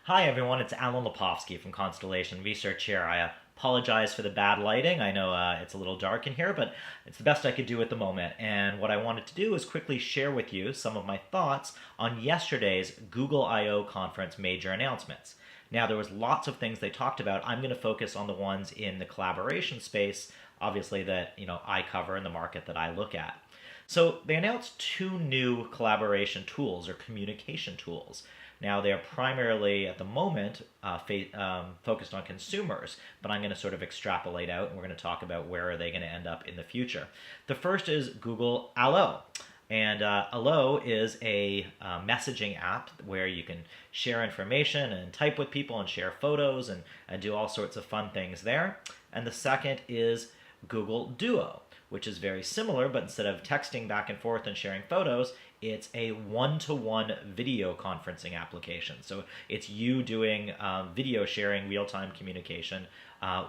Hi everyone, it's Alan Lepovsky from Constellation Research here. I apologize for the bad lighting. I know it's a little dark in here, but it's the best I could do at the moment. And what I wanted to do is quickly share with you some of my thoughts on yesterday's Google I/O conference major announcements. Now, there was lots of things they talked about. I'm going to focus on the ones in the collaboration space, obviously that I cover in the market that I look at. So they announced two new collaboration tools or communication tools. Now they are primarily at the moment focused on consumers, but I'm going to sort of extrapolate out, and we're going to talk about where are they going to end up in the future. The first is Google Allo. And Allo is a messaging app where you can share information and type with people and share photos and do all sorts of fun things there. And the second is Google Duo, which is very similar, but instead of texting back and forth and sharing photos, it's a one-to-one video conferencing application. So it's you doing video sharing, real-time communication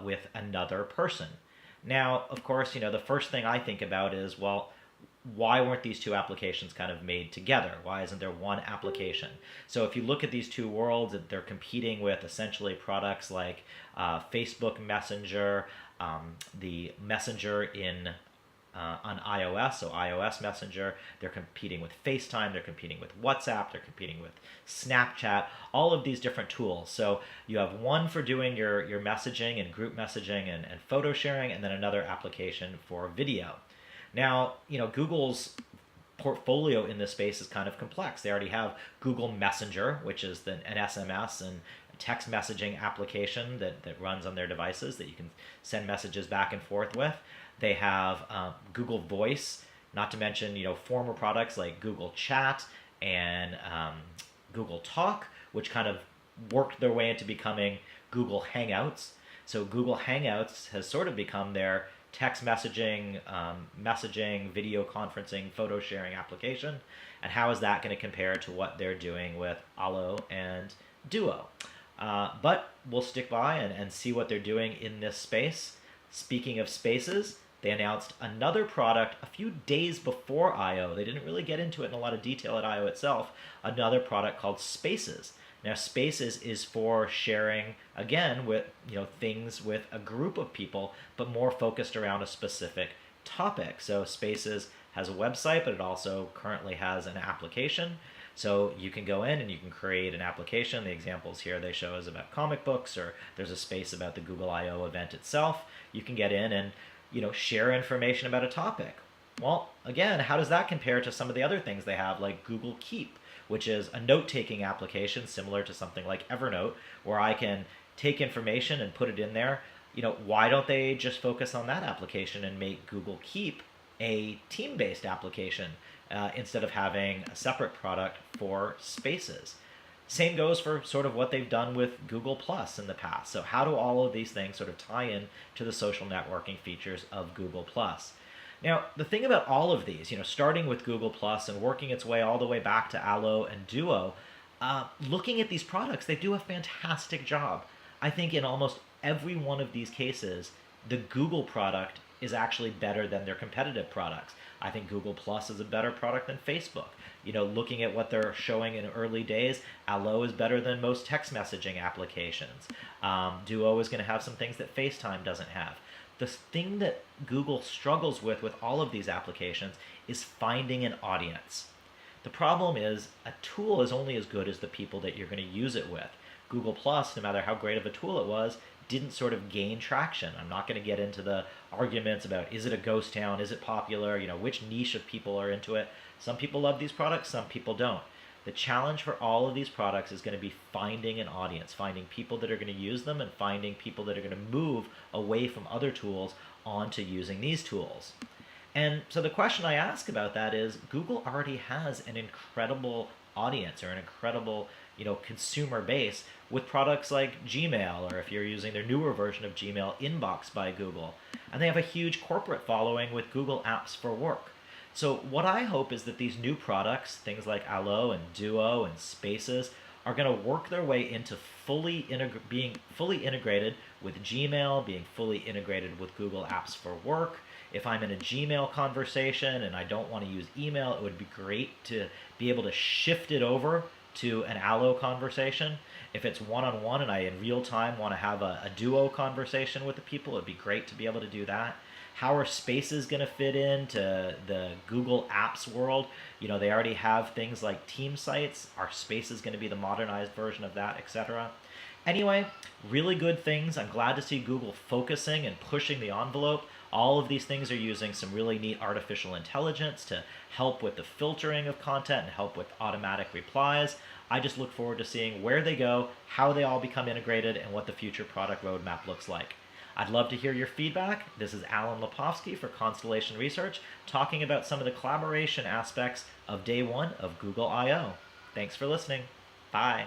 with another person. Now, of course, the first thing I think about is, well, why weren't these two applications kind of made together? Why isn't there one application? So if you look at these two worlds, they're competing with essentially products like Facebook Messenger, the Messenger on iOS, so iOS Messenger. They're competing with FaceTime, they're competing with WhatsApp, they're competing with Snapchat, all of these different tools. So you have one for doing your messaging and group messaging and photo sharing, and then another application for video. Now, Google's portfolio in this space is kind of complex. They already have Google Messenger, which is an SMS and text messaging application that runs on their devices that you can send messages back and forth with. They have Google Voice, not to mention former products like Google Chat and Google Talk, which kind of worked their way into becoming Google Hangouts. So Google Hangouts has sort of become their text messaging, video conferencing, photo sharing application. And how is that going to compare to what they're doing with Allo and Duo? But we'll stick by and see what they're doing in this space. Speaking of spaces, they announced another product a few days before I/O. They didn't really get into it in a lot of detail at I/O itself. Another product called Spaces. Now, Spaces is for sharing, again, with things with a group of people, but more focused around a specific topic. So Spaces has a website, but it also currently has an application. So you can go in and you can create an application. The examples here they show is about comic books, or there's a space about the Google I/O event itself. You can get in and share information about a topic. Well, again, how does that compare to some of the other things they have, like Google Keep, which is a note-taking application similar to something like Evernote, where I can take information and put it in there. Why don't they just focus on that application and make Google Keep a team-based application instead of having a separate product for Spaces? Same goes for sort of what they've done with Google Plus in the past. So how do all of these things sort of tie in to the social networking features of Google Plus? Now, the thing about all of these, starting with Google Plus and working its way all the way back to Allo and Duo, looking at these products, they do a fantastic job. I think in almost every one of these cases, the Google product is actually better than their competitive products. I think Google Plus is a better product than Facebook. Looking at what they're showing in early days, Allo is better than most text messaging applications. Duo is going to have some things that FaceTime doesn't have. The thing that Google struggles with all of these applications is finding an audience. The problem is a tool is only as good as the people that you're going to use it with. Google Plus, no matter how great of a tool it was, didn't sort of gain traction. I'm not going to get into the arguments about is it a ghost town, is it popular, which niche of people are into it. Some people love these products, some people don't. The challenge for all of these products is going to be finding an audience, finding people that are going to use them, and finding people that are going to move away from other tools onto using these tools. And so the question I ask about that is, Google already has an incredible audience or an incredible consumer base with products like Gmail, or if you're using their newer version of Gmail, Inbox by Google. And they have a huge corporate following with Google Apps for Work. So what I hope is that these new products, things like Allo and Duo and Spaces, are going to work their way into being fully integrated with Gmail, being fully integrated with Google Apps for Work. If I'm in a Gmail conversation and I don't want to use email, it would be great to be able to shift it over to an Allo conversation. If it's one-on-one and I in real time want to have a duo conversation with the people, it'd be great to be able to do that. How are spaces going to fit into the Google Apps world? They already have things like team sites. Are spaces going to be the modernized version of that, etc.? Anyway, really good things. I'm glad to see Google focusing and pushing the envelope. All of these things are using some really neat artificial intelligence to help with the filtering of content and help with automatic replies. I just look forward to seeing where they go, how they all become integrated, and what the future product roadmap looks like. I'd love to hear your feedback. This is Alan Lepofsky for Constellation Research, talking about some of the collaboration aspects of day one of Google I/O. Thanks for listening. Bye.